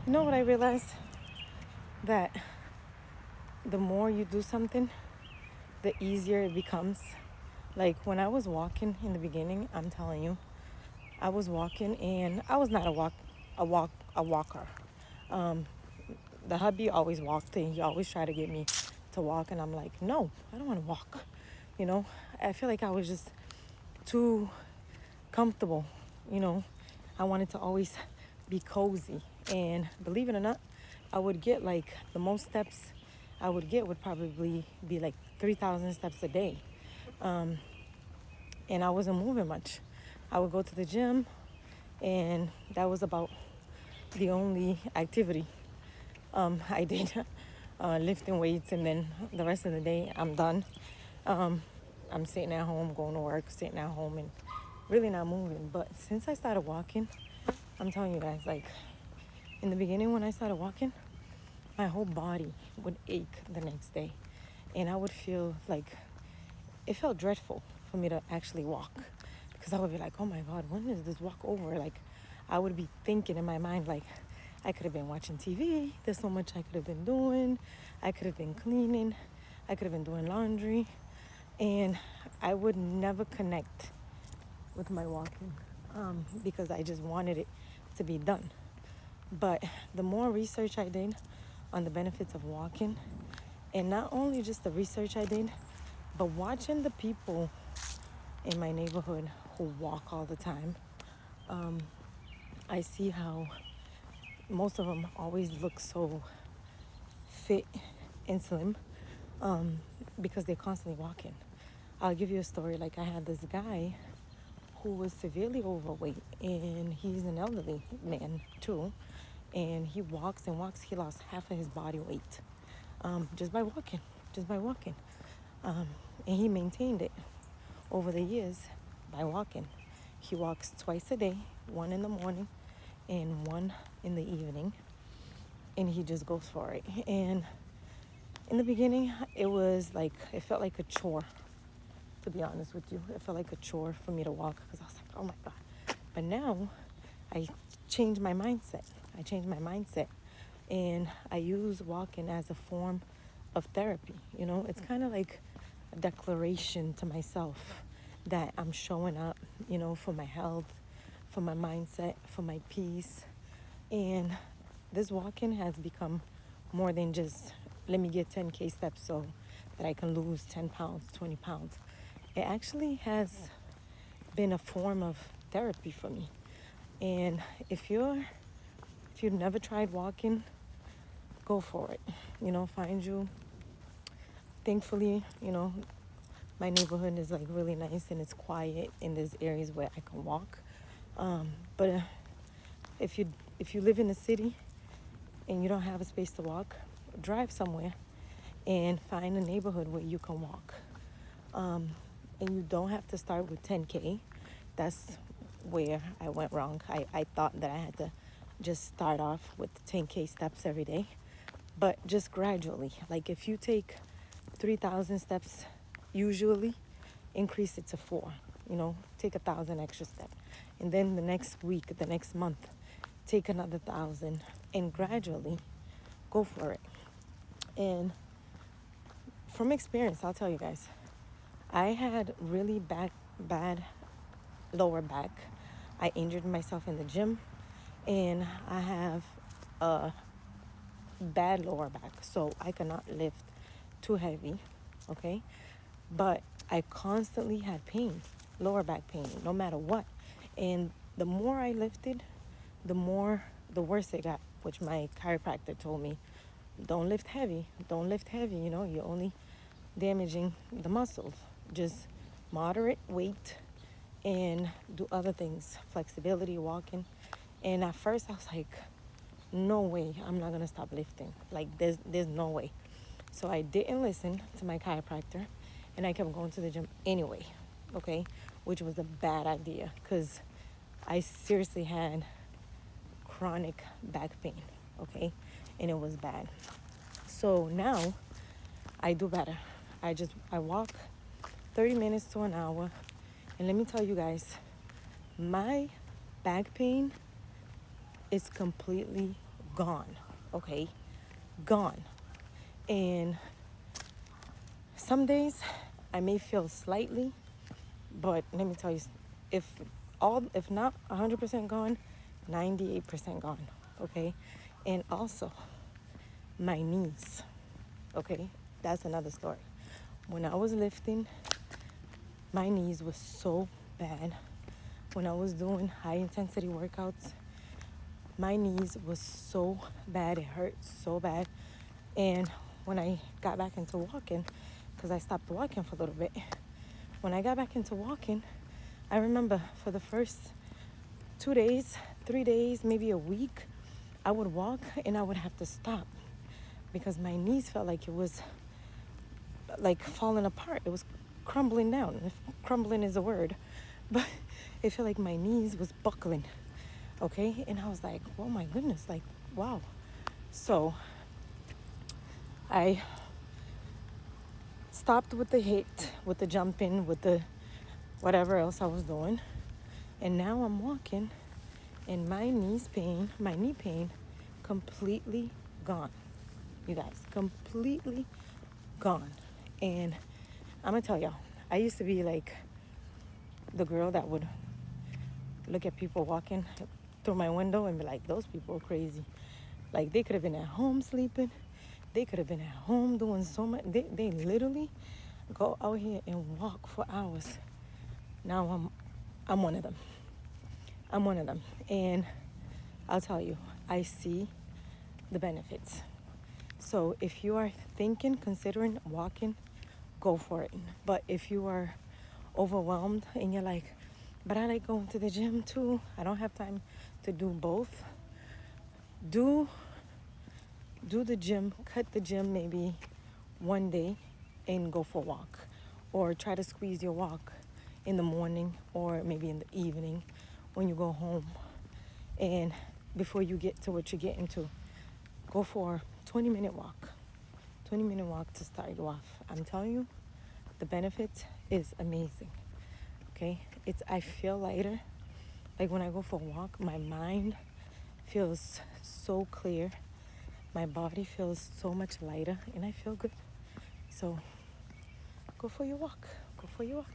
You know what I realized? That the more you do something, the easier it becomes. Like when I was walking in the beginning, I'm telling you, I was walking and I was not a walker. Um, the hubby always walked and he always tried to get me to walk, and I'm like, no, I don't want to walk. You know, I feel like I was just too comfortable. You know, I wanted to always be cozy, and believe it or not, I would get like the most steps I would get would probably be like 3,000 steps a day. Um, and I wasn't moving much. I would go to the gym, and that was about the only activity I did, lifting weights, and then the rest of the day I'm done. Um, I'm sitting at home, going to work, sitting at home, and really not moving. But since I started walking, I'm telling you guys, like in the beginning when I started walking, my whole body would ache the next day, and I would feel like it felt dreadful for me to actually walk, because I would be like, oh my God, when is this walk over? Like, I would be thinking in my mind, like, I could have been watching TV. There's so much I could have been doing. I could have been cleaning. I could have been doing laundry. And I would never connect with my walking because I just wanted it to be done. But the more research I did on the benefits of walking, and not only just the research I did, but watching the people in my neighborhood who walk all the time, um, I see how most of them always look so fit and slim um, because they're constantly walking. I'll give you a story. Like I had this guy who was severely overweight, and he's an elderly man too, and he walks and walks. He lost half of his body weight just by walking, just by walking, um, and he maintained it over the years by walking. He walks twice a day, one in the morning and one in the evening, and he just goes for it. And in the beginning, it felt like a chore, to be honest with you. It felt like a chore for me to walk because I was like, oh my God. But now I changed my mindset. I changed my mindset, and I use walking as a form of therapy. You know, it's kind of like a declaration to myself that I'm showing up, you know, for my health, for my mindset, for my peace. And this walking has become more than just let me get 10K steps so that I can lose 10 pounds, 20 pounds. It actually has been a form of therapy for me. And if you've never tried walking, go for it. You know, find you. Thankfully, you know, my neighborhood is like really nice and it's quiet, and there's areas where I can walk. But if you if you live in the city and you don't have a space to walk, drive somewhere and find a neighborhood where you can walk. Um, and you don't have to start with 10K. That's where I went wrong. I thought that I had to just start off with 10K steps every day, but just gradually. Like if you take 3,000 steps, usually increase it to four. You know, take 1,000 extra steps, and then the next week, the next month, take another 1,000, and gradually go for it. And from experience, I'll tell you guys, I had really bad lower back. I injured myself in the gym, and I have a bad lower back, so I cannot lift too heavy, okay? But I constantly had pain, lower back pain, no matter what. And the more I lifted, the worse it got, which my chiropractor told me, don't lift heavy, you know, you're only damaging the muscles. Just moderate weight and do other things, flexibility, walking. And at first I was like, no way, I'm not gonna stop lifting. Like there's no way. So I didn't listen to my chiropractor, and I kept going to the gym anyway, okay? Which was a bad idea because I seriously had chronic back pain, okay? And it was bad. So now I do better. I walk 30 minutes to an hour. And let me tell you guys, my back pain is completely gone, okay? Gone. And some days I may feel slightly, but let me tell you, if not 100% gone, 98% gone, okay? And also my knees, okay? That's another story. When I was lifting, my knees was so bad. When I was doing high intensity workouts, my knees was so bad. It hurt so bad. And when I got back into walking, because I stopped walking for a little bit, when I got back into walking, I remember for the first 2 days, 3 days, maybe a week, I would walk and I would have to stop because my knees felt like it was like falling apart. It was crumbling down. If crumbling is a word, but it felt like my knees was buckling. Okay, and I was like, oh my goodness, like wow. So I stopped with the hit, with the jumping, with the whatever else I was doing, and now I'm walking, and my knee pain, completely gone. You guys, completely gone. And I'm gonna tell y'all, I used to be like the girl that would look at people walking through my window and be like, those people are crazy. Like they could have been at home sleeping. They could have been at home doing so much. They literally go out here and walk for hours. Now I'm one of them. I'm one of them. And I'll tell you, I see the benefits. So if you are considering walking, go for it. But if you are overwhelmed and you're like, but I like going to the gym too, I don't have time to do both, do the gym, cut the gym maybe one day and go for a walk, or try to squeeze your walk in the morning or maybe in the evening when you go home. And before you get to what you're getting to, go for a 20-minute walk. 20-minute walk to start you off. I'm telling you, the benefit is amazing. Okay? I feel lighter. Like when I go for a walk, my mind feels so clear. My body feels so much lighter and I feel good. So go for your walk. Go for your walk.